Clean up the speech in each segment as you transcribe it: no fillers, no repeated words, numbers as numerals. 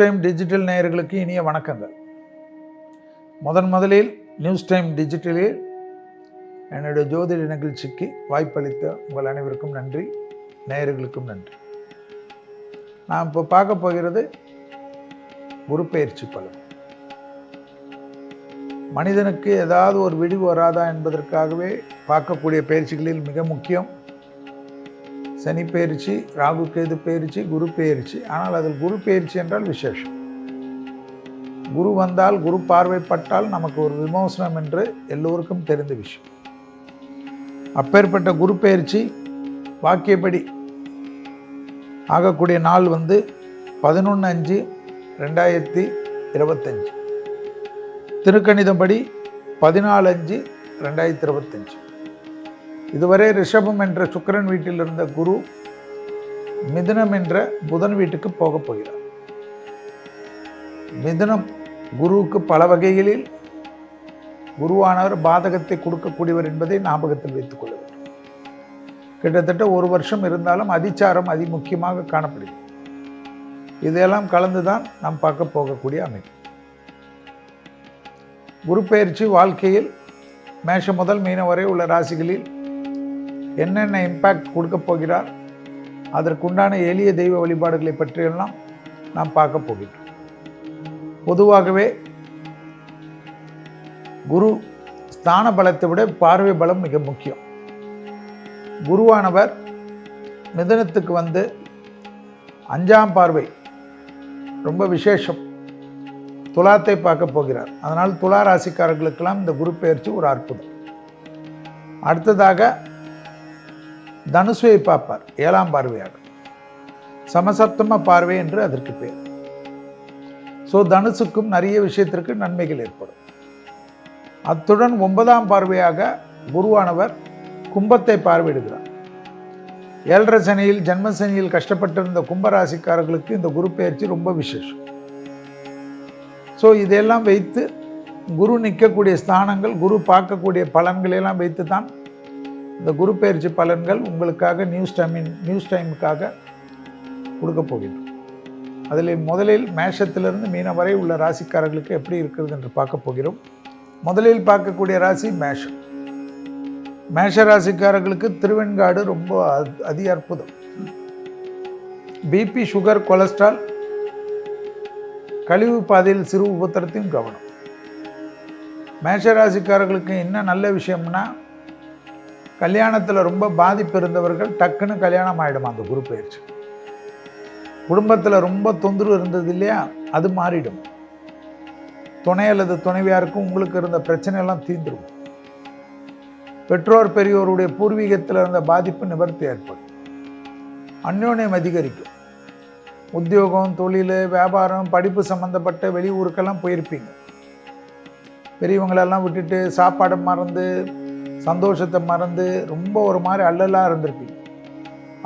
Time digital நேயர்களுக்கு இனிய வணக்கங்கள். முதலில் நியூஸ் டைம் டிஜிட்டலில் என்னுடைய ஜோதிட நிகழ்ச்சிக்கு வாய்ப்பளித்த உங்கள் அனைவருக்கும் நன்றி, நேயர்களுக்கும் நன்றி. நான் இப்போ பார்க்க போகிறது குரு பெயர்ச்சி பலன். மனிதனுக்கு ஏதாவது ஒரு விடிவு வராதா என்பதற்காகவே பார்க்கக்கூடிய பயிற்சிகளில் மிக முக்கியம் சனி பெயர்ச்சி, ராகு கேது பெயர்ச்சி, குரு பெயர்ச்சி. ஆனால் அதில் குரு பெயர்ச்சி என்றால் விசேஷம். குரு வந்தால், குரு பார்வைப்பட்டால் நமக்கு ஒரு விமோசனம் என்று எல்லோருக்கும் தெரிந்த விஷயம். அப்பேற்பட்ட குரு பெயர்ச்சி வாக்கியப்படி ஆகக்கூடிய நாள் 11/5/2025, திருக்கணிதப்படி 14/5/2025. இதுவரை ரிஷபம் என்ற சுக்கிரன் வீட்டில் இருந்த குரு மிதுனம் என்ற புதன் வீட்டுக்கு போகப் போகிறார். மிதுனம் குருவுக்கு பல வகைகளில் குருவானவர் பாதகத்தை கொடுக்கக்கூடியவர் என்பதை ஞாபகத்தில் வைத்துக் கொள்ள வேண்டும். கிட்டத்தட்ட 1 வருஷம் இருந்தாலும் அதிச்சாரம் அதிமுக்கியமாக காணப்படுகிறது. இதையெல்லாம் கலந்துதான் நாம் பார்க்க போகக்கூடிய அமைப்பு. குரு பெயர்ச்சி வாழ்க்கையில் மேஷம் முதல் மீனம் வரை உள்ள ராசிகளில் என்னென்ன இம்பேக்ட் கொடுக்க போகிறார், அதற்குண்டான எளிய தெய்வ வழிபாடுகளை பற்றியெல்லாம் நாம் பார்க்க போகிறோம். பொதுவாகவே குரு ஸ்தான பலத்தை விட பார்வை பலம் மிக முக்கியம். குருவானவர் மிதுனத்துக்கு 5ஆம் பார்வை ரொம்ப விசேஷம், துலாத்தை பார்க்க போகிறார். அதனால் துலா ராசிக்காரர்களுக்கெல்லாம் இந்த குரு பெயர்ச்சி ஒரு அற்புதம். அடுத்ததாக தனுசுவை பார்ப்பார், 7ஆம் பார்வையாக, சமசப்தம பார்வை என்று அதற்கு பேர். தனுசுக்கும் நிறைய விஷயத்திற்கு நன்மைகள் ஏற்படும். அத்துடன் 9ஆம் பார்வையாக குருவானவர் கும்பத்தை பார்வையிடுகிறார். 7.5 சனியில், ஜென்ம சனியில் கஷ்டப்பட்டிருந்த கும்பராசிக்காரர்களுக்கு இந்த குரு பெயர்ச்சி ரொம்ப விசேஷம். இதையெல்லாம் வைத்து குரு நிற்கக்கூடிய ஸ்தானங்கள், குரு பார்க்கக்கூடிய பலன்களெல்லாம் வைத்து தான் இந்த குரு பெயர்ச்சி பலன்கள் உங்களுக்காக நியூஸ் டைமுக்காக கொடுக்க போகின்றோம். அதில் முதலில் மேஷத்திலிருந்து மீனம் வரை உள்ள ராசிக்காரர்களுக்கு எப்படி இருக்கிறது என்று பார்க்க போகிறோம். முதலில் பார்க்கக்கூடிய ராசி மேஷம். மேஷ ராசிக்காரர்களுக்கு திருவெண்காடு ரொம்ப அதி அற்புதம். பிபி, சுகர், கொலஸ்ட்ரால், கழிவு பாதையில் சிறு உபத்திரத்தையும் கவனம். மேஷ ராசிக்காரர்களுக்கு என்ன நல்ல விஷயம்னா, கல்யாணத்தில் ரொம்ப பாதிப்பு இருந்தவர்கள் டக்குன்னு கல்யாணம் ஆகிடும். அந்த குரு பெயர்ச்சி குடும்பத்தில் ரொம்ப தொந்தரவு இருந்தது இல்லையா, அது மாறிடும். துணை அல்லது துணைவியாருக்கும் உங்களுக்கு இருந்த பிரச்சனையெல்லாம் தீர்ந்துடும். பெற்றோர் பெரியோருடைய பூர்வீகத்தில் இருந்த பாதிப்பு நிவர்த்தி ஏற்படும். அந்யோன்யம் அதிகரிக்கும். உத்தியோகம், தொழில், வியாபாரம், படிப்பு சம்மந்தப்பட்ட வெளியூருக்கெல்லாம் போயிருப்பீங்க. பெரியவங்களெல்லாம் விட்டுட்டு சாப்பாடை மறந்து, சந்தோஷத்தை மறந்து ரொம்ப ஒரு மாதிரி அல்லலாக இருந்திருப்பீங்க.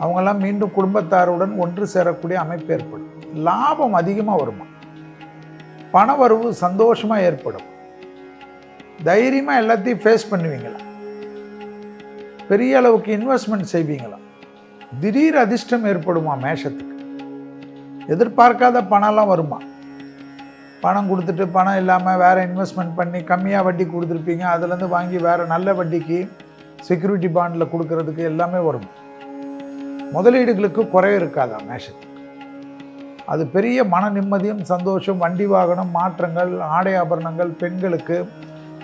அவங்கெல்லாம் மீண்டும் குடும்பத்தாருடன் ஒன்று சேரக்கூடிய அமைப்பு ஏற்படும். லாபம் அதிகமாக வருமா, பண வரவு சந்தோஷமாக ஏற்படும். தைரியமாக எல்லாத்தையும் ஃபேஸ் பண்ணுவீங்களா, பெரிய அளவுக்கு இன்வெஸ்ட்மெண்ட் செய்வீங்களா, திடீர் அதிர்ஷ்டம் ஏற்படுமா. மேஷத்துக்கு எதிர்பார்க்காத பணம்லாம் வருமா. பணம் கொடுத்துட்டு பணம் இல்லாமல் வேறு இன்வெஸ்ட்மெண்ட் பண்ணி கம்மியாக வட்டி கொடுத்துருப்பீங்க, அதுலேருந்து வாங்கி வேறு நல்ல வட்டிக்கு செக்யூரிட்டி பாண்டில் கொடுக்கறதுக்கு எல்லாமே வரும். முதலீடுகளுக்கு குறைவு இருக்காதா மேஷத்துக்கு. அது பெரிய மன நிம்மதியும் சந்தோஷம், வண்டி வாகனம், மாற்றங்கள், ஆடை ஆபரணங்கள், பெண்களுக்கு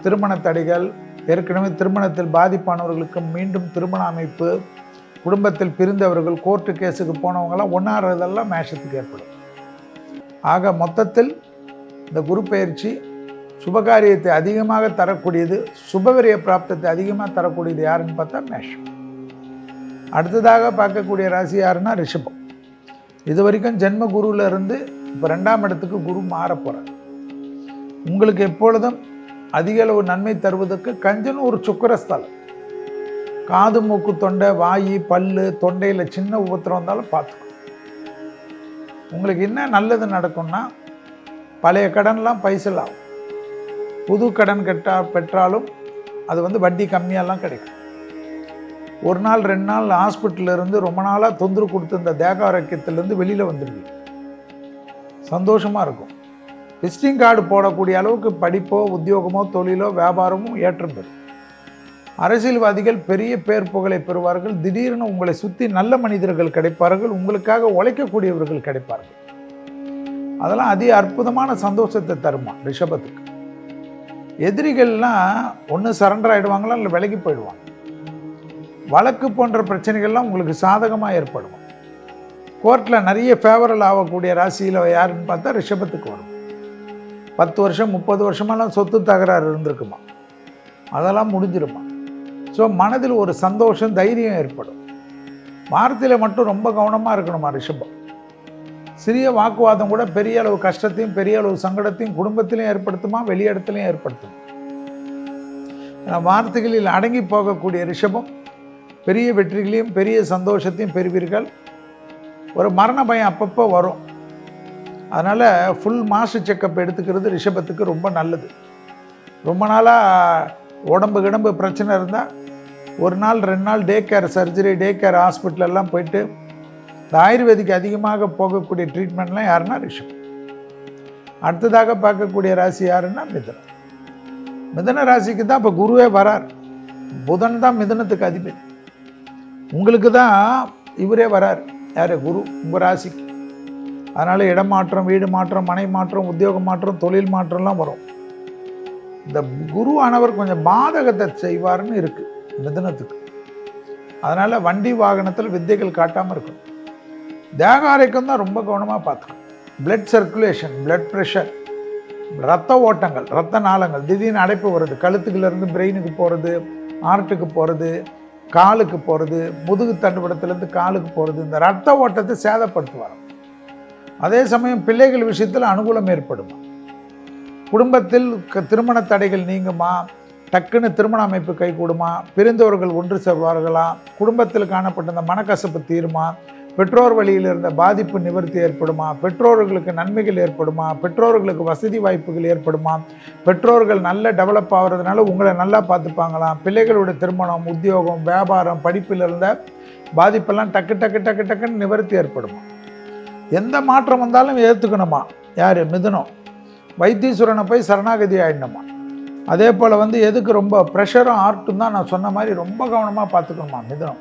திருமண தடைகள், ஏற்கனவே திருமணத்தில் பாதிப்பானவர்களுக்கு மீண்டும் திருமண அமைப்பு, குடும்பத்தில் பிரிந்தவர்கள், கோர்ட்டு கேஸுக்கு போனவங்களாம் ஒன்றாறதெல்லாம் மேஷத்துக்கு ஏற்படும். ஆக மொத்தத்தில் இந்த குரு பெயர்ச்சி சுபகாரியத்தை அதிகமாக தரக்கூடியது, சுபவிரிய பிராப்தத்தை அதிகமாக தரக்கூடியது யாருன்னு பார்த்தா மேஷம். அடுத்ததாக பார்க்கக்கூடிய ராசி யாருன்னா ரிஷபம். இது வரைக்கும் ஜென்ம குருவில் இருந்து இப்போ 2ஆம் இடத்துக்கு குரு மாற போகிறார். உங்களுக்கு எப்பொழுதும் அதிக அளவு நன்மை தருவதற்கு கஞ்சனூர் சுக்கிரஸ்தலம். காது, மூக்கு, தொண்டை, வாய், பல்லு, தொண்டையில் சின்ன உபத்திரம் வந்தாலும் பார்த்துக்கணும். உங்களுக்கு என்ன நல்லது நடக்கும்னா, பழைய கடன்லாம் பைசல் ஆகும். புது கடன் பெற்றாலும் அது வட்டி கம்மியாலாம் கிடைக்கும். 1 நாள் 2 நாள் ஹாஸ்பிட்டலில் இருந்து ரொம்ப நாளாக தொந்தரவு கொடுத்து இந்த தேக ஆரோக்கியத்திலேருந்து வெளியில் வந்துடுவீங்க. சந்தோஷமாக இருக்கும். விசிட்டிங் கார்டு போடக்கூடிய அளவுக்கு படிப்போ உத்தியோகமோ தொழிலோ வியாபாரமோ ஏற்றம் பெறும். அரசியல்வாதிகள் பெரிய பேர் புகழை பெறுவார்கள். திடீர்னு உங்களை சுற்றி நல்ல மனிதர்கள் கிடைப்பார்கள். உங்களுக்காக உழைக்கக்கூடியவர்கள் கிடைப்பார்கள். அதெல்லாம் அதி அற்புதமான சந்தோஷத்தை தருமா ரிஷபத்துக்கு. எதிரிகள்லாம் ஒன்று சரண்டர் ஆகிடுவாங்களா, இல்லை விலகி போயிடுவாங்க. வழக்கு போன்ற பிரச்சனைகள்லாம் உங்களுக்கு சாதகமாக ஏற்படும். கோர்ட்டில் நிறைய ஃபேவரல் ஆகக்கூடிய ராசியில் யாருன்னு பார்த்தா ரிஷபத்துக்கு வரும். 10 வருஷம் 30 வருஷமெல்லாம் சொத்து தகராறு இருந்திருக்குமா, அதெல்லாம் முடிஞ்சிருமா. ஸோ மனதில் ஒரு சந்தோஷம் தைரியம் ஏற்படும். வார்த்தையில் மட்டும் ரொம்ப கவனமாக இருக்கணுமா ரிஷபம். சிறிய வாக்குவாதம் கூட பெரிய அளவு கஷ்டத்தையும் பெரிய அளவு சங்கடத்தையும் குடும்பத்திலையும் ஏற்படுத்துமா, வெளியிடத்துலையும் ஏற்படுத்தும். வார்த்தைகளில் அடங்கி போகக்கூடிய ரிஷபம் பெரிய வெற்றிகளையும் பெரிய சந்தோஷத்தையும் பெறுவீர்கள். ஒரு மரண பயம் அப்பப்போ வரும். அதனால் ஃபுல் மாசு செக்கப் எடுத்துக்கிறது ரிஷபத்துக்கு ரொம்ப நல்லது. ரொம்ப நாளாக உடம்பு பிரச்சனை இருந்தால் 1 நாள் 2 நாள் day care surgery, day care ஹாஸ்பிட்டலெல்லாம் போயிட்டு இந்த ஆயுர்வேதிக்கு அதிகமாக போகக்கூடிய ட்ரீட்மெண்ட்லாம் யாருன்னா ரிஷபம். அடுத்ததாக பார்க்கக்கூடிய ராசி யாருன்னா மிதுனம். மிதுன ராசிக்கு தான் இப்போ குருவே வரார். புதன் தான் மிதுனத்துக்கு அதிபதி. உங்களுக்கு தான் இவரே வரார். யார்? குரு உங்கள் ராசிக்கு. அதனால் இடமாற்றம், வீடு மாற்றம், மனை மாற்றம், உத்தியோக மாற்றம், தொழில் மாற்றம்லாம் வரும். இந்த குரு ஆனவர் கொஞ்சம் பாதகத்தை செய்வார்னு இருக்குது மிதுனத்துக்கு. அதனால் வண்டி வாகனத்தில் வித்தைகள் காட்டாமல் இருக்கணும். தேக ஆரோக்கியம் தான் ரொம்ப கவனமாக பார்த்துக்கணும். பிளட் சர்க்குலேஷன், பிளட் ப்ரெஷர், ரத்த ஓட்டங்கள், ரத்த நாளங்கள், திடீர்னு அடைப்பு வருது, கழுத்துக்குலேருந்து பிரெயினுக்கு போகிறது, ஹார்ட்டுக்கு போகிறது, காலுக்கு போகிறது, முதுகு தண்டுவடத்துலேருந்து காலுக்கு போகிறது, இந்த ரத்த ஓட்டத்தை சேதப்படுத்துவார். அதே சமயம் பிள்ளைகள் விஷயத்தில் அனுகூலம் ஏற்படுமா. குடும்பத்தில் திருமண தடைகள் நீங்குமா, டக்குன்னு திருமண அமைப்பு கைகூடுமா, பிரிந்தவர்கள் ஒன்று சேர்வார்களா, குடும்பத்தில் காணப்பட்ட இந்த மனக்கசப்பு தீருமா, பெற்றோர் வழியில் இருந்த பாதிப்பு நிவர்த்தி ஏற்படுமா, பெற்றோர்களுக்கு நன்மைகள் ஏற்படுமா, பெற்றோர்களுக்கு வசதி வாய்ப்புகள் ஏற்படுமா, பெற்றோர்கள் நல்ல டெவலப் ஆகிறதுனால உங்களை நல்லா பார்த்துப்பாங்களாம், பிள்ளைகளோட திருமணம், உத்தியோகம், வியாபாரம், படிப்பில் இருந்த பாதிப்பெல்லாம் டக்குன்னு நிவர்த்தி ஏற்படுமா. எந்த மாற்றம் வந்தாலும் ஏற்றுக்கணுமா. யார்? மிதுனம். வைத்தீஸ்வரனை போய் சரணாகதி ஆகிடணுமா. அதே போல் எதுக்கு ரொம்ப ப்ரெஷரும் ஆர்ட்டும் தான் நான் சொன்ன மாதிரி ரொம்ப கவனமாக பார்த்துக்கணுமா மிதுனம்.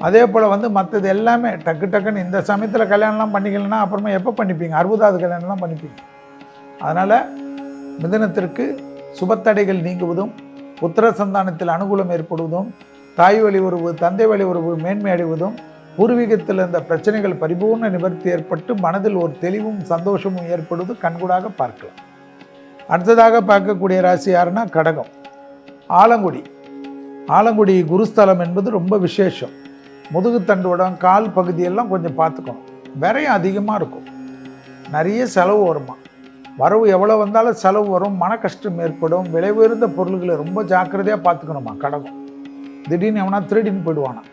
அதே போல் மற்றது எல்லாமே டக்குன்னு இந்த சமயத்தில் கல்யாணம்லாம் பண்ணிக்கலன்னா அப்புறமா எப்போ பண்ணிப்பீங்க? 60வது கல்யாணம்லாம் பண்ணிப்பீங்க. அதனால் மிதுனத்திற்கு சுபத்தடைகள் நீங்குவதும், புத்திர சந்தானத்தில் அனுகூலம் ஏற்படுவதும், தாய் வழி உறவு, தந்தை வழி உறவு மேன்மை அடைவதும், பூர்வீகத்தில் இருந்த பிரச்சனைகள் பரிபூர்ண நிவர்த்தி ஏற்பட்டு மனதில் ஒரு தெளிவும் சந்தோஷமும் ஏற்படுவது கண்கூடாக பார்க்கலாம். அடுத்ததாக பார்க்கக்கூடிய ராசி யாருன்னா கடகம். ஆலங்குடி. ஆலங்குடி குருஸ்தலம் என்பது ரொம்ப விசேஷம். முதுகுத்தண்டுவடம், கால் பகுதியெல்லாம் கொஞ்சம் பார்த்துக்கணும். விரையும் அதிகமாக இருக்கும், நிறைய செலவு வருமா. வரவு எவ்வளோ வந்தாலும் செலவு வரும், மன கஷ்டம் ஏற்படும். விலை உயர்ந்த பொருள்களை ரொம்ப ஜாக்கிரதையாக பார்த்துக்கணுமா கடகம். திடீர்னு எவனா திருடின்னு போயிடுவானா.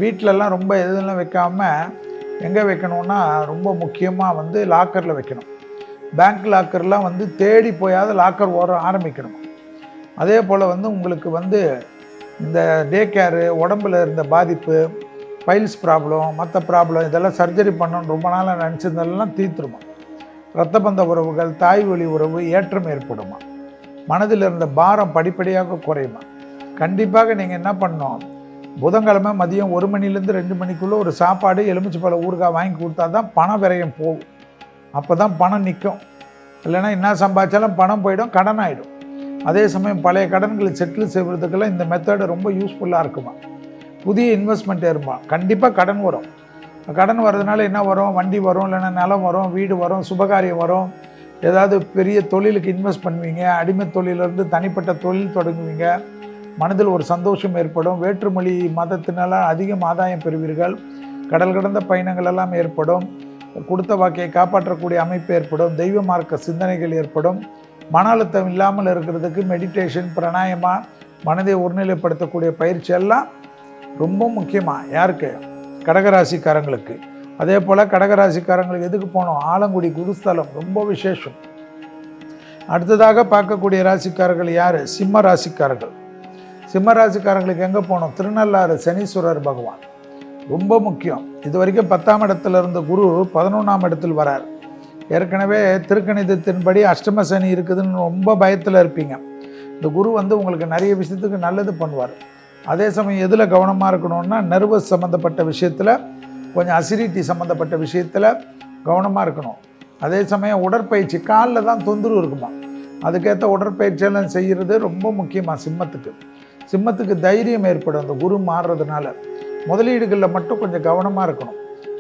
வீட்டிலலாம் ரொம்ப எதுலாம் வைக்காமல் எங்கே வைக்கணும்னா ரொம்ப முக்கியமாக லாக்கரில் வைக்கணும். பேங்க் லாக்கர்லாம் தேடி போயாவது லாக்கர் ஆரம்பிக்கணும். அதே போல் உங்களுக்கு இந்த டே கேரு, உடம்பில் இருந்த பாதிப்பு, பைல்ஸ் ப்ராப்ளம், மற்ற ப்ராப்ளம், இதெல்லாம் சர்ஜரி பண்ணணும்னு ரொம்ப நாளாக நினச்சதெல்லாம் தீர்த்துருமா. இரத்த பந்த உறவுகள், தாய் வழி உறவு ஏற்றம் ஏற்படுமா. மனதில் இருந்த பாரம் படிப்படியாக குறையுமா. கண்டிப்பாக நீங்கள் என்ன பண்ணணும், புதன்கிழமை மதியம் 1 மணிலேருந்து 2 மணிக்குள்ளே ஒரு சாப்பாடு, எலுமிச்சை பழ ஊறுகாய் வாங்கி கொடுத்தா தான் பண விரயம் போகும். அப்போ தான் பணம் நிற்கும். இல்லைன்னா என்ன சம்பாதிச்சாலும் பணம் போயிடும், கடன் ஆகிடும். அதே சமயம் பழைய கடன்களை செட்டில் செய்வதுக்கெல்லாம் இந்த மெத்தடு ரொம்ப யூஸ்ஃபுல்லாக இருக்குமா. புதிய இன்வெஸ்ட்மெண்ட் ஏறுமா. கண்டிப்பாக கடன் வரும். கடன் வர்றதுனால என்ன வரும்? வண்டி வரும், இல்லைன்னா நிலம் வரும், வீடு வரும், சுபகாரியம் வரும். ஏதாவது பெரிய தொழிலுக்கு இன்வெஸ்ட் பண்ணுவீங்க. அடிமை தொழிலிருந்து தனிப்பட்ட தொழில் தொடங்குவீங்க. மனதில் ஒரு சந்தோஷம் ஏற்படும். வேற்றுமொழி மதத்தினால அதிகம் ஆதாயம் பெறுவீர்கள். கடல் கடந்த பயணங்கள் எல்லாம் ஏற்படும். கொடுத்த வாக்கையை காப்பாற்றக்கூடிய அமைப்பு ஏற்படும். தெய்வ மார்க்க சிந்தனைகள் ஏற்படும். மன அழுத்தம் இல்லாமல் இருக்கிறதுக்கு மெடிடேஷன், பிராணாயமா, மனதை ஒருநிலைப்படுத்தக்கூடிய பயிற்சி எல்லாம் ரொம்ப முக்கியமாக. யாருக்கு? கடகராசிக்காரங்களுக்கு. அதே போல் கடகராசிக்காரங்களுக்கு எதுக்கு போனோம்? ஆலங்குடி குருஸ்தலம் ரொம்ப விசேஷம். அடுத்ததாக பார்க்கக்கூடிய ராசிக்காரர்கள் யார்? சிம்ம ராசிக்காரர்கள். சிம்ம ராசிக்காரங்களுக்கு எங்கே போனோம்? திருநள்ளாறு சனீஸ்வரர் பகவான் ரொம்ப முக்கியம். இது வரைக்கும் 10ஆம் இடத்துல இருந்த குரு 11ஆம் இடத்தில் வரார். ஏற்கனவே திருக்கணிதத்தின்படி அஷ்டம சனி இருக்குதுன்னு ரொம்ப பயத்தில் இருப்பீங்க. இந்த குரு வந்து உங்களுக்கு நிறைய விஷயத்துக்கு நல்லது பண்ணுவார். அதே சமயம் எதில் கவனமாக இருக்கணும்னா, நர்வஸ் சம்மந்தப்பட்ட விஷயத்தில், கொஞ்சம் அசிடிட்டி சம்மந்தப்பட்ட விஷயத்தில் கவனமாக இருக்கணும். அதே சமயம் உடற்பயிற்சி, காலில் தான் தொந்தரவு இருக்குமா, அதுக்கேற்ற உடற்பயிற்சியெல்லாம் செய்கிறது ரொம்ப முக்கியமாக சிம்மத்துக்கு தைரியம் ஏற்படும் அந்த குரு மாறுறதுனால. முதலீடுகளில் மட்டும் கொஞ்சம் கவனமாக இருக்கணும்.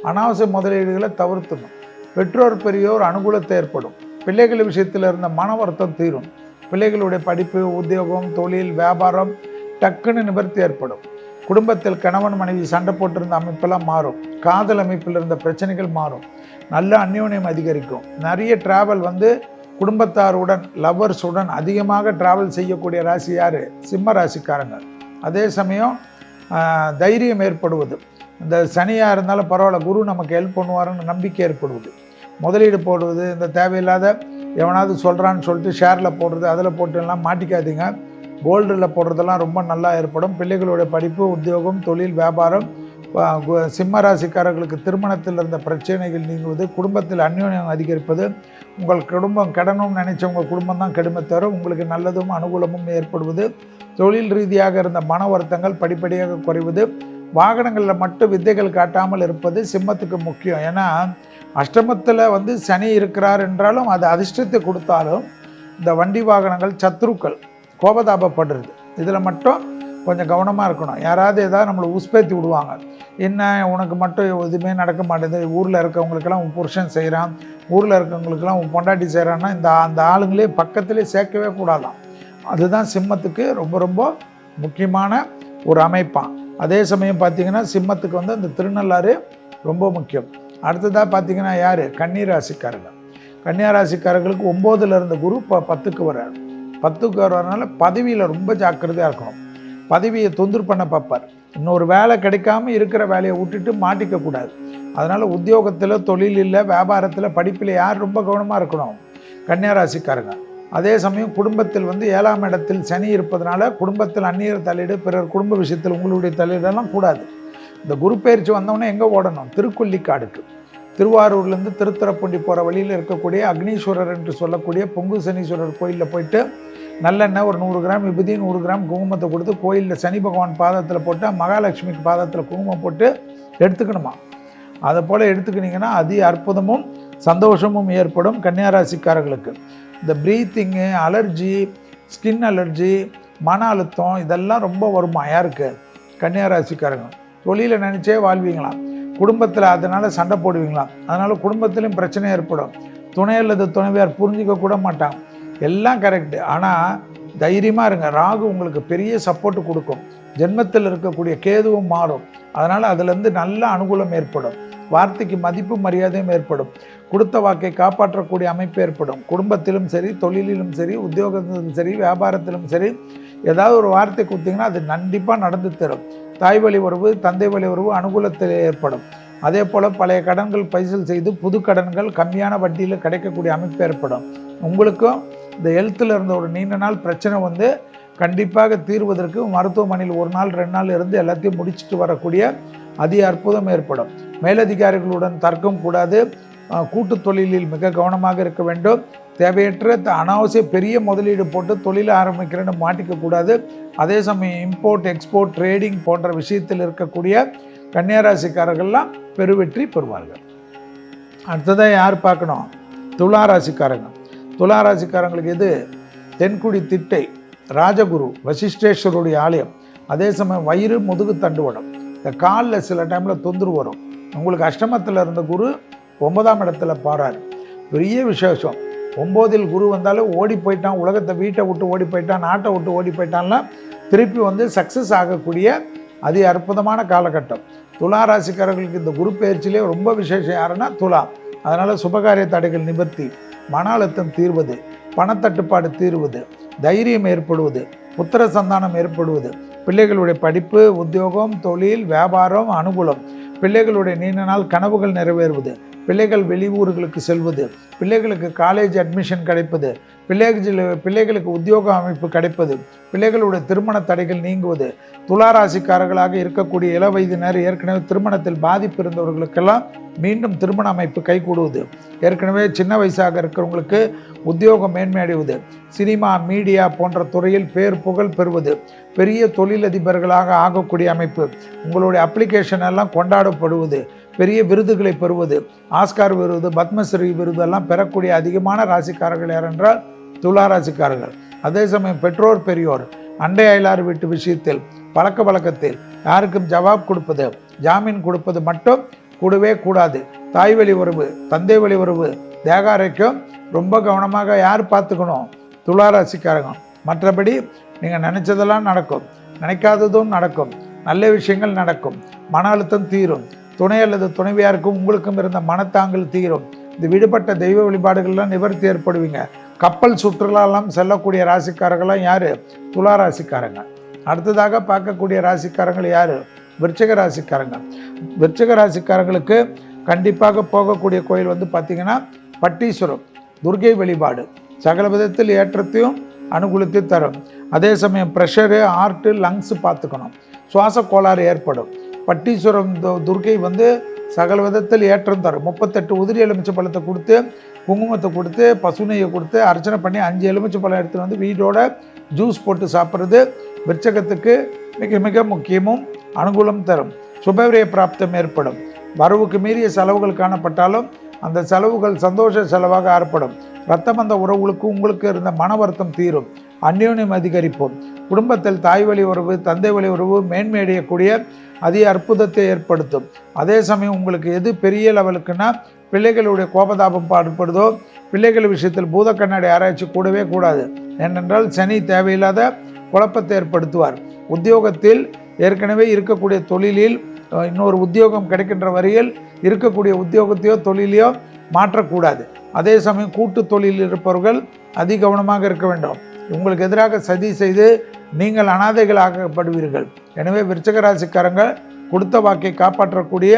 அனாவசிய முதலீடுகளை தவிர்த்துணும். பெற்றோர் பெரியோர் அனுகூலத்தை ஏற்படும். பிள்ளைகள் விஷயத்தில் இருந்த மன வருத்தம் தீரும். பிள்ளைகளுடைய படிப்பு, உத்தியோகம், தொழில், வியாபாரம் டக்குன்னு நிவர்த்தி ஏற்படும். குடும்பத்தில் கணவன் மனைவி சண்டை போட்டிருந்த அமைப்பெல்லாம் மாறும். காதல் அமைப்பில் இருந்த பிரச்சனைகள் மாறும். நல்ல அந்யோன்யம் அதிகரிக்கும். நிறைய டிராவல் வந்து குடும்பத்தாருடன், லவ்வர்ஸுடன் அதிகமாக டிராவல் செய்யக்கூடிய ராசி யார்? சிம்ம ராசிக்காரங்க. அதே சமயம் தைரியம் ஏற்படுவது. இந்த சனியாக இருந்தாலும் பரவாயில்ல, குரு நமக்கு ஹெல்ப் பண்ணுவாருன்னு நம்பிக்கை ஏற்படுவது. முதலீடு போடுவது, இந்த தேவையில்லாத எவனாவது சொல்கிறான்னு சொல்லிட்டு ஷேரில் போடுறது, அதில் போட்டு எல்லாம் மாட்டிக்காதீங்க. கோல்டில் போடுறதெல்லாம் ரொம்ப நல்லா ஏற்படும். பிள்ளைகளுடைய படிப்பு, உத்தியோகம், தொழில், வியாபாரம். சிம்ம ராசிக்காரர்களுக்கு திருமணத்தில் இருந்த பிரச்சனைகள் நீங்குவது, குடும்பத்தில் அந்யோன்யம் அதிகரிப்பது. உங்கள் குடும்பம் கடனும் நினைச்ச உங்கள் குடும்பம் தான் கெடுமை தரும். உங்களுக்கு நல்லதும் அனுகூலமும் ஏற்படுவது. தொழில் ரீதியாக இருந்த மன வருத்தங்கள் படிப்படியாக குறைவது. வாகனங்களில் மட்டும் வித்தைகள் காட்டாமல் இருப்பது சிம்மத்துக்கு முக்கியம். ஏன்னா அஷ்டமத்தில் வந்து சனி இருக்கிறார் என்றாலும் அது அதிர்ஷ்டத்தை கொடுத்தாலும் இந்த வண்டி வாகனங்கள் சத்ருக்கள் கோபதாபப்படுறது, இதில் மட்டும் கொஞ்சம் கவனமாக இருக்கணும். யாராவது ஏதாவது நம்மளை உஸ்பேத்தி விடுவாங்க, என்ன உனக்கு மட்டும் எதுவுமே நடக்க மாட்டேது, ஊரில் இருக்கவங்களுக்கெல்லாம் உன் புருஷன் செய்கிறான், ஊரில் இருக்கவங்களுக்கெல்லாம் உன் பொண்டாட்டி செய்கிறான்னா அந்த ஆளுங்களே பக்கத்திலே சேர்க்கவே கூடாதான். அதுதான் சிம்மத்துக்கு ரொம்ப ரொம்ப முக்கியமான ஒரு அமைப்பான். அதே சமயம் பார்த்திங்கன்னா சிம்மத்துக்கு வந்து அந்த திருநள்ளாறு ரொம்ப முக்கியம். அடுத்ததாக பார்த்திங்கன்னா யார்? கன்னிராசிக்காரர்கள். கன்னியாராசிக்காரர்களுக்கு 9ல் இருந்த குரு இப்போ 10க்கு வர்றார். 10க்கு வர்றதுனால பதவியில் ரொம்ப ஜாக்கிரதையாக இருக்கணும். பதவியை தொந்தரவு பண்ண பார்ப்பார். இன்னொரு வேலை கிடைக்காம இருக்கிற வேலையை விட்டுட்டு மாட்டிக்கக்கூடாது. அதனால் உத்தியோகத்தில், தொழிலில், வியாபாரத்தில், படிப்பில் யார் ரொம்ப கவனமாக இருக்கணும்? கன்னியாராசிக்காரங்க. அதே சமயம் குடும்பத்தில் வந்து 7ஆம் இடத்தில் சனி இருப்பதனால குடும்பத்தில் அந்நியர் தலையீடு, பிறர் குடும்ப விஷயத்தில் உங்களுடைய தலையீடெல்லாம் கூடாது. இந்த குரு பயிற்சி வந்தவொடனே எங்கே ஓடணும்? திருக்கொல்லிக்காடுக்கு. திருவாரூர்லேருந்து திருத்துறைப்பூண்டி போகிற வழியில் இருக்கக்கூடிய அக்னீஸ்வரர் என்று சொல்லக்கூடிய பொங்கு சனீஸ்வரர் கோயிலில் போயிட்டு நல்லெண்ணெய் ஒரு 100 கிராம் விபூதி, 100 கிராம் குங்குமத்தை கொடுத்து கோயிலில் சனி பகவான் பாதத்தில் போட்டு மகாலட்சுமிக்கு பாதத்தில் குங்குமம் போட்டு எடுத்துக்கணுமா. அதை போல் எடுத்துக்கிட்டிங்கன்னா அதி அற்புதமும் சந்தோஷமும் ஏற்படும் கன்னியாராசிக்காரர்களுக்கு. இந்த ப்ரீத்திங்கு, அலர்ஜி, ஸ்கின் அலர்ஜி, மன அழுத்தம் இதெல்லாம் ரொம்ப வருமா யாருக்கு? கன்னியாராசிக்காரங்க. தொழிலை நினச்சே வாழ்வீங்களாம், குடும்பத்தில் அதனால் சண்டை போடுவீங்களாம், அதனால் குடும்பத்திலையும் பிரச்சனை ஏற்படும். துணை அல்லது துணைவியார் புரிஞ்சிக்க கூட மாட்டாங்க. எல்லாம் கரெக்டு, ஆனால் தைரியமாக இருங்க. ராகு உங்களுக்கு பெரிய சப்போர்ட் கொடுக்கும். ஜென்மத்தில் இருக்கக்கூடிய கேதுவும் மாறும். அதனால் அதுலேருந்து நல்ல அனுகூலம் ஏற்படும். வார்த்தைக்கு மதிப்பு மரியாதையும் ஏற்படும். கொடுத்த வாக்கை காப்பாற்றக்கூடிய அமைப்பு ஏற்படும். குடும்பத்திலும் சரி, தொழிலிலும் சரி, உத்தியோகத்திலும் சரி, வியாபாரத்திலும் சரி, ஏதாவது ஒரு வார்த்தை கொடுத்தீங்கன்னா அது கண்டிப்பாக நடந்து தரும். தாய் வழி உறவு, தந்தை வழி உறவு அனுகூலத்தில் ஏற்படும். அதே போல் பழைய கடன்கள் பைசல் செய்து புது கடன்கள் கம்மியான வட்டியில் கிடைக்கக்கூடிய அமைப்பு ஏற்படும். உங்களுக்கும் இந்த ஹெல்த்தில் இருந்த ஒரு நீண்ட நாள் பிரச்சனை வந்து கண்டிப்பாக தீர்வதற்கு மருத்துவமனையில் 1 நாள் 2 நாள் இருந்து எல்லாத்தையும் முடிச்சுட்டு வரக்கூடிய அதி அற்புதம் ஏற்படும். மேலதிகாரிகளுடன் தர்க்கம் கூடாது. கூட்டு தொழிலில் மிக கவனமாக இருக்க வேண்டும். தேவையற்ற அனாவசிய பெரிய முதலீடு போட்டு தொழில் ஆரம்பிக்கிறேன்னு மாட்டிக்கக்கூடாது. அதே சமயம் இம்போர்ட், எக்ஸ்போர்ட், ட்ரேடிங் போன்ற விஷயத்தில் இருக்கக்கூடிய கன்னியாராசிக்காரர்கள்லாம் பெருவெற்றி பெறுவார்கள். அடுத்ததாக யார் பார்க்கணும்? துளாராசிக்காரங்க. துளாராசிக்காரங்களுக்கு இது தென்குடி திட்டை ராஜகுரு வசிஷ்டேஸ்வருடைய ஆலயம். அதே சமயம் வயிறு, முதுகு தண்டுவடம், இந்த காலில் சில டைமில் தொந்தரவு வரும். உங்களுக்கு அஷ்டமத்தில் இருந்த குரு 9ஆம் இடத்துல பாரார். பெரிய விசேஷம். 9இல் குரு வந்தாலும் ஓடி போயிட்டான், உலகத்தை வீட்டை விட்டு ஓடி போயிட்டான், நாட்டை விட்டு ஓடி போயிட்டான்லாம் திருப்பி வந்து சக்ஸஸ் ஆகக்கூடிய அதி அற்புதமான காலகட்டம். துளாராசிக்காரர்களுக்கு இந்த குரு பயிற்சியிலே ரொம்ப விசேஷம் யாருன்னா துலா. அதனால் சுபகாரிய தடைகள் நிவர்த்தி, மன அழுத்தம் தீர்வது, பணத்தட்டுப்பாடு தீர்வது, தைரியம் ஏற்படுவது, புத்திர சந்தானம் ஏற்படுவது, பிள்ளைகளுடைய படிப்பு, உத்தியோகம், தொழில், வியாபாரம் அனுகூலம், பிள்ளைகளுடைய நீண்ட நாள் கனவுகள் நிறைவேறுவது, பிள்ளைகள் வெளியூர்களுக்கு செல்வது, பிள்ளைகளுக்கு காலேஜ் அட்மிஷன் கிடைப்பது, பிள்ளைகளுக்கு உத்தியோக அமைப்பு கிடைப்பது, பிள்ளைகளுடைய திருமண தடைகள் நீங்குவது, துளாராசிக்காரர்களாக இருக்கக்கூடிய இளவயதினர் ஏற்கனவே திருமணத்தில் பாதிப்பு இருந்தவர்களுக்கெல்லாம் மீண்டும் திருமண அமைப்பு கைகூடுவது, ஏற்கனவே சின்ன வயசாக இருக்கிறவங்களுக்கு உத்தியோகம் மேன்மையடைவது, சினிமா மீடியா போன்ற துறையில் பேர் புகழ் பெறுவது, பெரிய தொழிலதிபர்களாக ஆகக்கூடிய அமைப்பு, உங்களுடைய அப்ளிகேஷன் எல்லாம் கொண்டாடப்படுவது, பெரிய விருதுகளை பெறுவது, ஆஸ்கார் விருது, பத்மஸ்ரீ விருது எல்லாம் பெறக்கூடிய அதிகமான ராசிக்காரர்கள் யார் என்றால் துளாராசிக்காரர்கள். அதே சமயம் பெற்றோர் பெரியோர் அண்டை அயலார் வீட்டு விஷயத்தில் பழக்க வழக்கத்தில் யாருக்கும் ஜவாப் கொடுப்பது, ஜாமீன் கொடுப்பது மட்டும் கூடவே கூடாது. தாய் வழி உறவு, தந்தை வழி உறவு, தேகாரைக்கும் ரொம்ப கவனமாக யார் பார்த்துக்கணும்? துளாராசிக்காரங்க. மற்றபடி நீங்கள் நினச்சதெல்லாம் நடக்கும், நினைக்காததும் நடக்கும், நல்ல விஷயங்கள் நடக்கும், மன அழுத்தம் தீரும், துணை அல்லது துணைவியாருக்கும் உங்களுக்கும் இருந்த மனத்தாங்கல் தீரும், இந்த விடுபட்ட தெய்வ வழிபாடுகள்லாம் நிவர்த்தி ஏற்படுவீங்க. கப்பல் சுற்றுலாலாம் செல்லக்கூடிய ராசிக்காரங்களாம் யார்? துளாராசிக்காரங்க. அடுத்ததாக பார்க்கக்கூடிய ராசிக்காரங்கள் யார்? விருச்சிக ராசிக்காரங்க. விருச்சிக ராசிக்காரங்களுக்கு கண்டிப்பாக போகக்கூடிய கோயில் வந்து பார்த்திங்கன்னா பட்டீஸ்வரம், துர்கை வழிபாடு சகல விதத்தில் ஏற்றத்தையும் அனுகூலத்தையும் தரும். அதே சமயம் ப்ரெஷரு, ஹார்ட்டு, லங்ஸு பார்த்துக்கணும், சுவாச கோளாறு ஏற்படும். பட்டீஸ்வரம் துர்கை வந்து சகல விதத்தில் ஏற்றம் தரும். 38 உதிரி எலுமிச்சை பழத்தை கொடுத்து, குங்குமத்தை கொடுத்து, பசுநெய்யை கொடுத்து அர்ச்சனை பண்ணி 5 எலுமிச்சை பழம் எடுத்துகிட்டு வந்து வீடோட ஜூஸ் போட்டு சாப்பிட்றது விருச்சகத்துக்கு மிக மிக முக்கியமும் அனுகூலம் தரும். சுபவிரய பிராப்தம் ஏற்படும். வரவுக்கு மீறிய செலவுகள் காணப்பட்டாலும் அந்த செலவுகள் சந்தோஷ செலவாக ஏற்படும். இரத்தமந்த உறவுகளுக்கு உங்களுக்கு இருந்த மன வருத்தம் தீரும், அந்யோன்யம் அதிகரிப்போம். குடும்பத்தில் தாய் வழி உறவு, தந்தை வழி உறவு மேன்மையடையக்கூடிய அதிக அற்புதத்தை ஏற்படுத்தும். அதே சமயம் உங்களுக்கு எது பெரிய லெவலுக்குன்னா பிள்ளைகளுடைய கோபதாபம் பாடுபடுதோ, பிள்ளைகள் விஷயத்தில் பூத கண்ணாடி ஆராய்ச்சி கூடவே கூடாது. ஏனென்றால் சனி தேவையில்லாத குழப்பத்தை ஏற்படுத்துவார். உத்தியோகத்தில் ஏற்கனவே இருக்கக்கூடிய தொழிலில் இன்னொரு உத்தியோகம் கிடைக்கின்ற வரையில் இருக்கக்கூடிய உத்தியோகத்தையோ தொழிலையோ மாற்றக்கூடாது. அதே சமயம் கூட்டு தொழிலில் இருப்பவர்கள் அதிக கவனமாக இருக்க வேண்டும். உங்களுக்கு எதிராக சதி செய்து நீங்கள் அனாதைகளாகப்படுவீர்கள். எனவே விருச்சிக ராசிக்காரங்க கொடுத்த வாக்கை காப்பாற்றக்கூடிய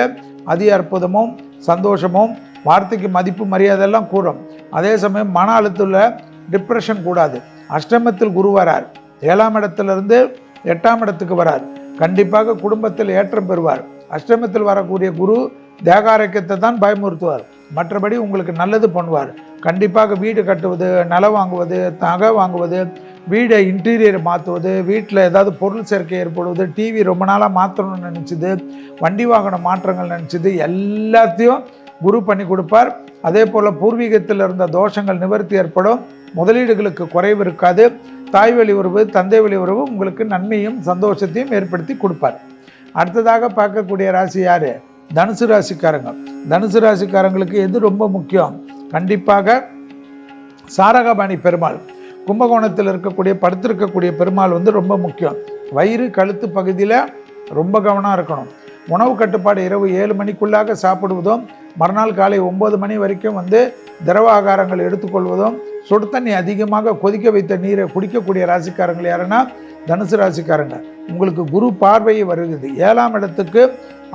அதிக அற்புதமும் சந்தோஷமும் வார்த்தைக்கு மதிப்பு மரியாதையெல்லாம் கூறும். அதே சமயம் மன அழுத்தத்தில் டிப்ரெஷன் கூடாது. அஷ்டமத்தில் குரு வரார், 7ஆம் இடத்திலிருந்து 8ஆம் இடத்துக்கு வரார். கண்டிப்பாக குடும்பத்தில் ஏற்றம் பெறுவார். அஷ்டமத்தில் வரக்கூடிய குரு தேகாரோக்கியத்தை தான் பயமுறுத்துவார், மற்றபடி உங்களுக்கு நல்லது பண்ணுவார். கண்டிப்பாக வீடு கட்டுவது, நிலம் வாங்குவது, நகை வாங்குவது, வீடை இன்டீரியர் மாற்றுவது, வீட்டில் ஏதாவது பொருள் சேர்க்கை ஏற்படுவது, டிவி ரொம்ப நாளாக மாற்றணும்னு நினச்சிது, வண்டி வாகன மாற்றங்கள் நினச்சிது, எல்லாத்தையும் குரு பண்ணி கொடுப்பார். அதே போல் பூர்வீகத்தில் இருந்த தோஷங்கள் நிவர்த்தி ஏற்படும். முதலீடுகளுக்கு குறைவு இருக்காது. தாய் வழி உறவு, தந்தை வழி உறவு உங்களுக்கு நன்மையும் சந்தோஷத்தையும் ஏற்படுத்தி கொடுப்பார். அடுத்ததாக பார்க்கக்கூடிய ராசி யார்? தனுசு ராசிக்காரங்க. தனுசு ராசிக்காரங்களுக்கு எது ரொம்ப முக்கியம்? கண்டிப்பாக சாரகபாணி பெருமாள், கும்பகோணத்தில் இருக்கக்கூடிய படுத்திருக்கக்கூடிய பெருமாள் வந்து ரொம்ப முக்கியம். வயிறு கழுத்து பகுதியில் ரொம்ப கவனம் இருக்கணும். உணவு கட்டுப்பாடு இரவு 7 மணிக்குள்ளாக சாப்பிடுவதும், மறுநாள் காலை 9 மணி வரைக்கும் வந்து திரவ ஆகாரங்கள் எடுத்துக்கொள்வதும், சுடு தண்ணி அதிகமாக கொதிக்க வைத்த நீரை குடிக்கக்கூடிய ராசிக்காரங்கள் யாருன்னா தனுசு ராசிக்காரங்க. உங்களுக்கு குரு பார்வையை வருகிறது. 7ஆம் இடத்துக்கு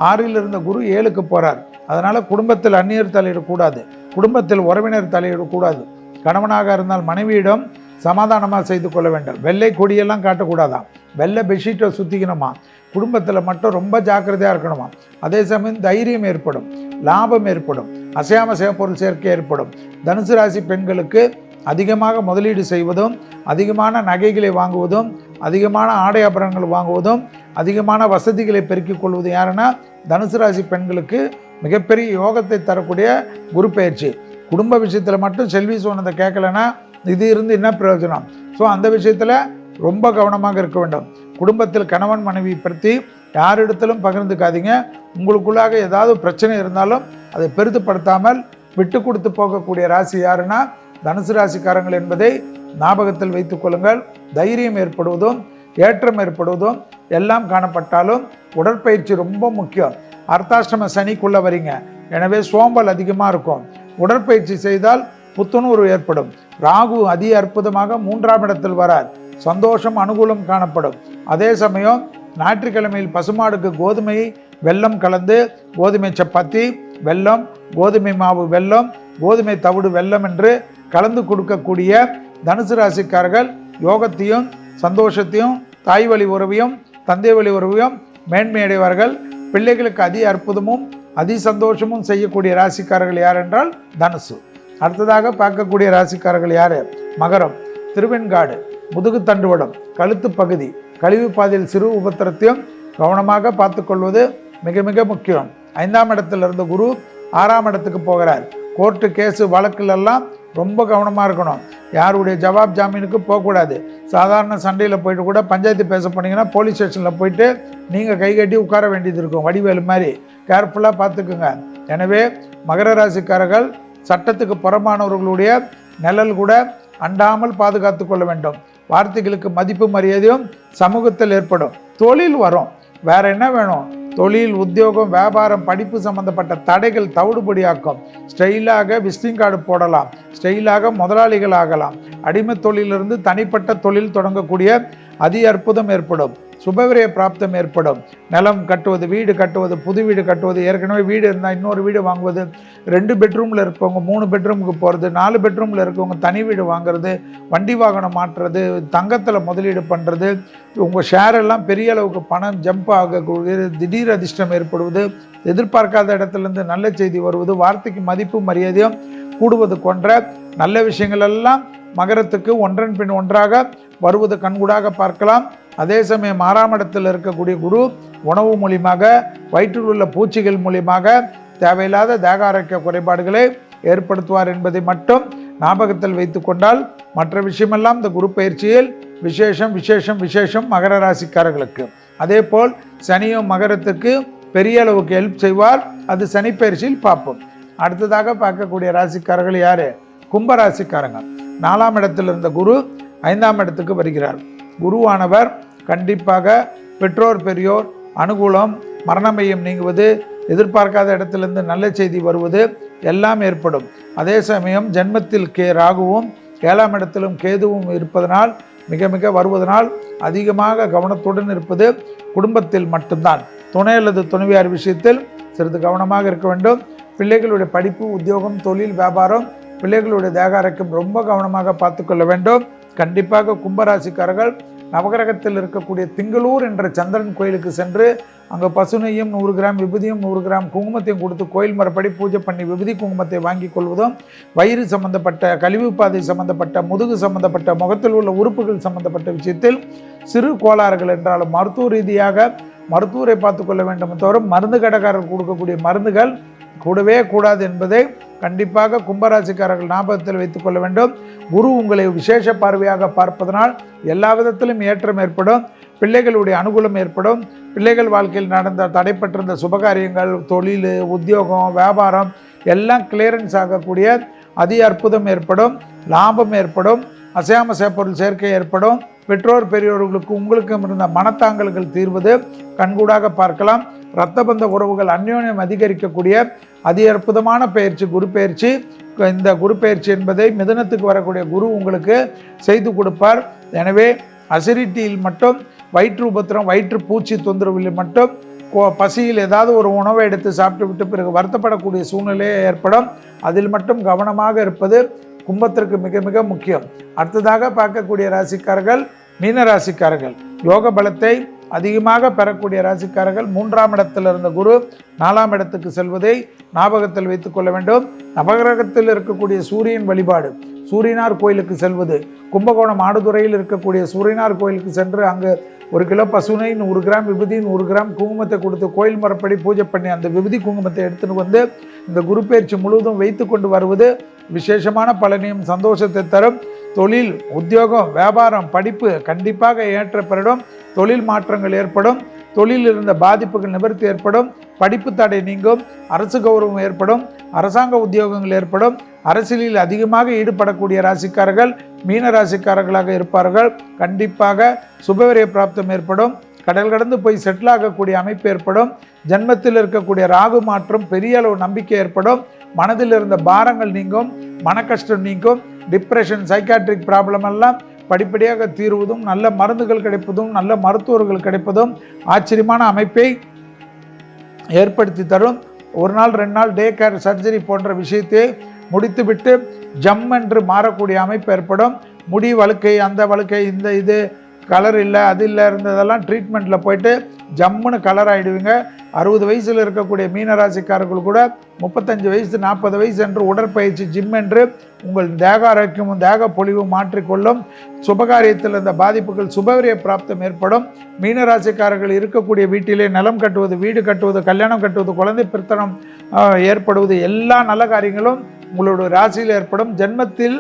6ல் இருந்த குரு 7க்கு போகிறார். அதனால் குடும்பத்தில் அந்நியர் தலையிடக்கூடாது, குடும்பத்தில் உறவினர் தலையிடக்கூடாது. கணவனாக இருந்தால் மனைவியிடம் சமாதானமாக செய்து கொள்ள வேண்டும். வெள்ளை கொடியெல்லாம் காட்டக்கூடாதான், வெள்ளை பெட்ஷீட்டை சுற்றிக்கணுமா, குடும்பத்தில் மட்டும் ரொம்ப ஜாக்கிரதையாக இருக்கணுமா. அதே சமயம் தைரியம் ஏற்படும், லாபம் ஏற்படும், அசையாம பொருள் சேர்க்கை ஏற்படும். தனுசு ராசி பெண்களுக்கு அதிகமாக முதலீடு செய்வதும், அதிகமான நகைகளை வாங்குவதும், அதிகமான ஆடை ஆபரணங்கள் வாங்குவதும், அதிகமான வசதிகளை பெருக்கிக் கொள்வதும் யாருன்னா தனுசு ராசி பெண்களுக்கு மிகப்பெரிய யோகத்தை தரக்கூடிய குரு பயிற்சி. குடும்ப விஷயத்தில் மட்டும் செல்வி சொன்னதை கேட்கலன்னா இது இருந்து என்ன பிரயோஜனம்? ஸோ அந்த விஷயத்தில் ரொம்ப கவனமாக இருக்க வேண்டும். குடும்பத்தில் கணவன் மனைவி பற்றி யாரிடத்திலும் பகிர்ந்துக்காதீங்க. உங்களுக்குள்ளாக ஏதாவது பிரச்சனை இருந்தாலும் அதை பெரிதுபடுத்தாமல் விட்டு கொடுத்து போகக்கூடிய ராசி யாருன்னா தனுசு ராசிக்காரங்கள் என்பதை ஞாபகத்தில் வைத்துக் கொள்ளுங்கள். தைரியம் ஏற்படுவதும் ஏற்றம் ஏற்படுவதும் எல்லாம் காணப்பட்டாலும் உடற்பயிற்சி ரொம்ப முக்கியம். அர்த்தாஷ்டம சனிக்குள்ளே வரீங்க, எனவே சோம்பல் அதிகமாக இருக்கும். உடற்பயிற்சி செய்தால் புத்துணர்வு ஏற்படும். ராகு அதி அற்புதமாக 3ஆம் இடத்தில் வரார். சந்தோஷம் அனுகூலம் காணப்படும். அதே சமயம் ஞாயிற்றுக்கிழமையில் பசுமாடுக்கு கோதுமை வெல்லம் கலந்து கோதுமை சப்பாத்தி வெல்லம், கோதுமை மாவு வெல்லம், கோதுமை தவிடு வெல்லம் என்று கலந்து கொடுக்கக்கூடிய தனுசு ராசிக்காரர்கள் யோகத்தையும் சந்தோஷத்தையும் தாய் வழி உறவையும் தந்தை வழி உறவையும் மேன்மையடைவார்கள். பிள்ளைகளுக்கு அதி அற்புதமும் அதி சந்தோஷமும் செய்யக்கூடிய ராசிக்காரர்கள் யார் என்றால் தனுசு. அடுத்ததாக பார்க்கக்கூடிய ராசிக்காரர்கள் யார்? மகரம். திருவெண்காடு, முதுகு தண்டுவடம், கழுத்து பகுதி, கழிவு பாதையில் சிறு உபத்திரத்தையும் கவனமாக பார்த்துக்கொள்வது மிக மிக முக்கியம். 5ஆம் இடத்துல இருந்த குரு 6ஆம் இடத்துக்கு போகிறார். கோர்ட்டு கேஸு வழக்குலெல்லாம் ரொம்ப கவனமாக இருக்கணும். யாருடைய ஜவாப் ஜாமீனுக்கு போகக்கூடாது. சாதாரண சண்டையில் போயிட்டு கூட பஞ்சாயத்து பேச போனீங்கன்னா போலீஸ் ஸ்டேஷனில் போயிட்டு நீங்கள் கை கட்டி உட்கார வேண்டியது இருக்கும். வடிவேலு மாதிரி கேர்ஃபுல்லாக பார்த்துக்குங்க. எனவே மகர ராசிக்காரர்கள் சட்டத்துக்கு புறமானவர்களுடைய நிழல் கூட அண்டாமல் பாதுகாத்து கொள்ள வேண்டும். வார்த்தைகளுக்கு மதிப்பு மரியாதையும் சமூகத்தில் ஏற்படும். தொழில் வரும். வேற என்ன வேணும்? தொழில், உத்தியோகம், வியாபாரம், படிப்பு சம்பந்தப்பட்ட தடைகள் தவிடுபடியாக்கும். ஸ்டைலாக விசிட்டிங் கார்டு போடலாம். ஸ்டைலாக முதலாளிகள் ஆகலாம். அடிமை தொழிலிருந்து தனிப்பட்ட தொழில் தொடங்கக்கூடிய அதி அற்புதம் ஏற்படும். சுபவிரய பிராப்தம் ஏற்படும். நிலம் கட்டுவது, வீடு கட்டுவது, புது வீடு கட்டுவது, ஏற்கனவே வீடு இருந்தால் இன்னொரு வீடு வாங்குவது, 2 பெட்ரூமில் இருப்பவங்க 3 பெட்ரூமுக்கு போகிறது, 4 பெட்ரூமில் இருக்கவங்க தனி வீடு வாங்குறது, வண்டி வாகனம் மாற்றுறது, தங்கத்தில் முதலீடு பண்ணுறது, உங்கள் ஷேர் எல்லாம் பெரிய அளவுக்கு பணம் ஜம்ப் ஆகக்கூடிய திடீர் அதிர்ஷ்டம் ஏற்படுவது, எதிர்பார்க்காத இடத்துலேருந்து நல்ல செய்தி வருவது, வார்த்தைக்கு மதிப்பு மரியாதையும் கூடுவது போன்ற நல்ல விஷயங்கள் எல்லாம் மகரத்துக்கு ஒன்றன் பின் ஒன்றாக வருவது கண்கூடாக பார்க்கலாம். அதே சமயம் 6ஆம் இடத்தில் இருக்கக்கூடிய குரு உணவு மூலியமாக, வயிற்றில் உள்ள பூச்சிகள் மூலியமாக தேவையில்லாத தேக ஆரோக்கிய குறைபாடுகளை ஏற்படுத்துவார் என்பதை மட்டும் ஞாபகத்தில் வைத்து கொண்டால் மற்ற விஷயமெல்லாம் இந்த குரு பயிற்சியில் விசேஷம் விசேஷம் விசேஷம் மகர ராசிக்காரர்களுக்கு. அதே போல் சனியும் மகரத்துக்கு பெரிய அளவுக்கு ஹெல்ப் செய்வார். அது சனி பயிற்சியில் பார்ப்போம். அடுத்ததாக பார்க்கக்கூடிய ராசிக்காரர்கள் யாரு? கும்ப ராசிக்காரங்க. 4ஆம் இடத்தில் இருந்த குரு 5ஆம் இடத்துக்கு வருகிறார். குருவானவர் கண்டிப்பாக பெற்றோர் பெரியோர் அனுகூலம், மரண மையம் நீங்குவது, எதிர்பார்க்காத இடத்திலிருந்து நல்ல செய்தி வருவது எல்லாம் ஏற்படும். அதே சமயம் ஜென்மத்தில் ராகுவும் 7ஆம் இடத்திலும் கேதுவும் இருப்பதனால் மிக மிக வருவதனால் அதிகமாக கவனத்துடன் இருப்பது குடும்பத்தில் மட்டும்தான். துணை அல்லது துணைவியார் விஷயத்தில் சிறிது கவனமாக இருக்க வேண்டும். பிள்ளைகளுடைய படிப்பு, உத்தியோகம், தொழில், வியாபாரம், பிள்ளைகளுடைய தேக ஆரோக்கியம் ரொம்ப கவனமாக பார்த்து கொள்ள வேண்டும். கண்டிப்பாக கும்பராசிக்காரர்கள் நவகிரகத்தில் இருக்கக்கூடிய திங்களூர் என்ற சந்திரன் கோயிலுக்கு சென்று அங்கே பசுனையும் 100 கிராம் விபூதியும் 100 கிராம் குங்குமத்தையும் கொடுத்து கோயில் மரப்படி பூஜை பண்ணி விபூதி குங்குமத்தை வாங்கி கொள்வதும், வயிறு சம்பந்தப்பட்ட, கழிவு பாதை சம்பந்தப்பட்ட, முதுகு சம்பந்தப்பட்ட, முகத்தில் உள்ள உறுப்புகள் சம்பந்தப்பட்ட விஷயத்தில் சிறு கோளாறுகள் என்றாலும் மருத்துவ ரீதியாக மருத்துவரை பார்த்து கொள்ள வேண்டும். தவிர மருந்து கடைக்காரர் கொடுக்கக்கூடிய மருந்துகள் கூடவே கூடாது என்பதை கண்டிப்பாக கும்பராசிக்காரர்கள் ஞாபகத்தில் வைத்துக் கொள்ள வேண்டும். குரு உங்களை விசேஷ பார்வையாக பார்ப்பதனால் எல்லா விதத்திலும் ஏற்றம் ஏற்படும். பிள்ளைகளுடைய அனுகூலம் ஏற்படும். பிள்ளைகள் வாழ்க்கையில் நடந்த தடைப்பட்டிருந்த சுபகாரியங்கள், தொழில், உத்தியோகம், வியாபாரம் எல்லாம் கிளியரன்ஸ் ஆகக்கூடிய அதி அற்புதம் ஏற்படும். லாபம் ஏற்படும். அசையாம பொருள் சேர்க்கை ஏற்படும். பெற்றோர் பெரியோர்களுக்கு உங்களுக்கும் இருந்த மனத்தாங்கல்கள் தீர்வது கண்கூடாக பார்க்கலாம். இரத்த பந்த உறவுகள் அந்யோன்யம் அதிகரிக்கக்கூடிய அதி அற்புதமான பயிற்சி குரு பயிற்சி. இந்த குரு பயிற்சி என்பதை மிதுனத்துக்கு வரக்கூடிய குரு உங்களுக்கு செய்து கொடுப்பார். எனவே அசிடிட்டியில் மட்டும், வயிற்று உபத்திரம், வயிற்று பூச்சி தொந்தரவில் மட்டும், பசியில் ஏதாவது ஒரு உணவை எடுத்து சாப்பிட்டு விட்டு பிறகு வருத்தப்படக்கூடிய சூழ்நிலையே ஏற்படும். அதில் மட்டும் கவனமாக இருப்பது கும்பத்திற்கு மிக மிக முக்கியம். அடுத்ததாக பார்க்கக்கூடிய ராசிக்காரர்கள் மீன ராசிக்காரர்கள். யோக பலத்தை அதிகமாக பெறக்கூடிய ராசிக்காரர்கள் 3ஆம் இடத்தில் இருந்த குரு 4ஆம் இடத்துக்கு செல்வதை ஞாபகத்தில் வைத்துக் கொள்ள வேண்டும். நவகிரகத்தில் இருக்கக்கூடிய சூரியன் வழிபாடு, சூரியனார் கோயிலுக்கு செல்வது, கும்பகோணம் ஆடுதுறையில் இருக்கக்கூடிய சூரியனார் கோயிலுக்கு சென்று அங்கு 1 கிலோ பசுனை, 100 கிராம் விபூதி, 100 கிராம் குங்குமத்தை கொடுத்து கோயில் முறைப்படி பூஜை பண்ணி அந்த விபூதி குங்குமத்தை எடுத்துட்டு வந்து இந்த குரு பயிற்சி முழுவதும் வைத்து கொண்டு வருவது விசேஷமான பலனையும் சந்தோஷத்தை தரும். தொழில், உத்தியோகம், வியாபாரம், படிப்பு கண்டிப்பாக ஏற்ற பெறடும். தொழில் மாற்றங்கள் ஏற்படும். தொழிலில் இருந்த பாதிப்புகள் நிவர்த்தி ஏற்படும். படிப்பு தடை நீங்கும். அரசு கௌரவம் ஏற்படும். அரசாங்க உத்தியோகங்கள் ஏற்படும். அரசியலில் அதிகமாக ஈடுபடக்கூடிய ராசிக்காரர்கள் மீன ராசிக்காரர்களாக இருப்பார்கள். கண்டிப்பாக சுபவிரய பிராப்தம் ஏற்படும். கடல் கடந்து போய் செட்டில் ஆகக்கூடிய அமைப்பு ஏற்படும். ஜென்மத்தில் இருக்கக்கூடிய ராகு மாற்றம் பெரிய அளவு நம்பிக்கை ஏற்படும். மனதில் இருந்த பாரங்கள் நீங்கும். மன கஷ்டம் நீங்கும். டிப்ரெஷன், சைக்காட்ரிக் ப்ராப்ளம் எல்லாம் படிப்படியாக தீர்வதும், நல்ல மருந்துகள் கிடைப்பதும், நல்ல மருத்துவர்கள் கிடைப்பதும் ஆச்சரியமான அமைப்பை ஏற்படுத்தி தரும். ஒரு நாள் 2 நாள் டே கேர் சர்ஜரி போன்ற விஷயத்தை முடித்துவிட்டு ஜம் என்று மாறக்கூடிய அமைப்பு ஏற்படும். முடி வழுக்கை, அந்த வழுக்கை, இந்த இது கலர் இல்லை, அது இல்லை இருந்ததெல்லாம் ட்ரீட்மெண்ட்டில் போயிட்டு ஜம்முன்னு கலர் ஆகிடுவீங்க. 60 வயசில் இருக்கக்கூடிய மீனராசிக்காரர்கள் கூட 35 வயசு 40 வயசு என்று உடற்பயிற்சி ஜிம் என்று உங்கள் தேக ஆரோக்கியமும் தேக பொலிவும் மாற்றிக்கொள்ளும். சுபகாரியத்தில் இந்த பாதிப்புகள் சுபவிரிய பிராப்தம் ஏற்படும். மீனராசிக்காரர்கள் இருக்கக்கூடிய வீட்டிலே நிலம் கட்டுவது, வீடு கட்டுவது, கல்யாணம் கட்டுவது, குழந்தை பிறத்தனம் ஏற்படுவது, எல்லா நல்ல காரியங்களும் உங்களுடைய ராசியில் ஏற்படும். ஜென்மத்தில்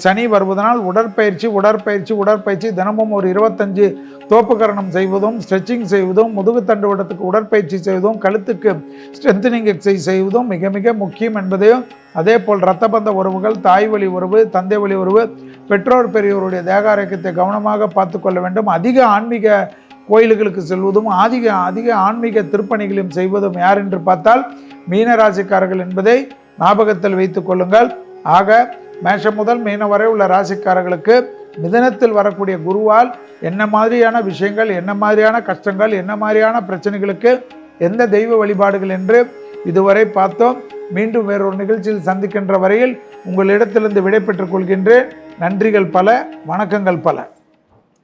சனி வருவதனால் உடற்பயிற்சி தினமும் ஒரு 25 தோப்புக்கரணம் செய்வதும், ஸ்ட்ரெச்சிங் செய்வதும், முதுகுத்தண்டு வட்டத்துக்கு உடற்பயிற்சி செய்வதும், கழுத்துக்கு ஸ்ட்ரென்தனிங் எக்ஸசைஸ் செய்வதும் மிக மிக முக்கியம் என்பதையும், அதே போல் இரத்தபந்த உறவுகள், தாய் வழி உறவு, தந்தை வழி உறவு, பெற்றோர் பெரியோருடைய தேக ஆரோக்கியத்தை கவனமாக பார்த்து கொள்ள வேண்டும். அதிக ஆன்மீக கோயில்களுக்கு செல்வதும், அதிக ஆன்மீக திருப்பணிகளையும் செய்வதும் யார் என்று பார்த்தால் மீனராசிக்காரர்கள் என்பதை ஞாபகத்தில் வைத்துக் கொள்ளுங்கள். ஆக மேஷம் முதல் மீனம் வரை உள்ள ராசிக்காரர்களுக்கு மிதனத்தில் வரக்கூடிய குருவால் என்ன மாதிரியான விஷயங்கள், என்ன மாதிரியான கஷ்டங்கள், என்ன மாதிரியான பிரச்சனைகளுக்கு எந்த தெய்வ வழிபாடுகள் என்று இதுவரை பார்த்தோம். மீண்டும் வேறொரு நிகழ்ச்சியில் சந்திக்கின்ற வரையில் உங்களிடத்திலிருந்து விடை பெற்றுக் கொள்கின்றேன். நன்றிகள் பல, வணக்கங்கள் பல.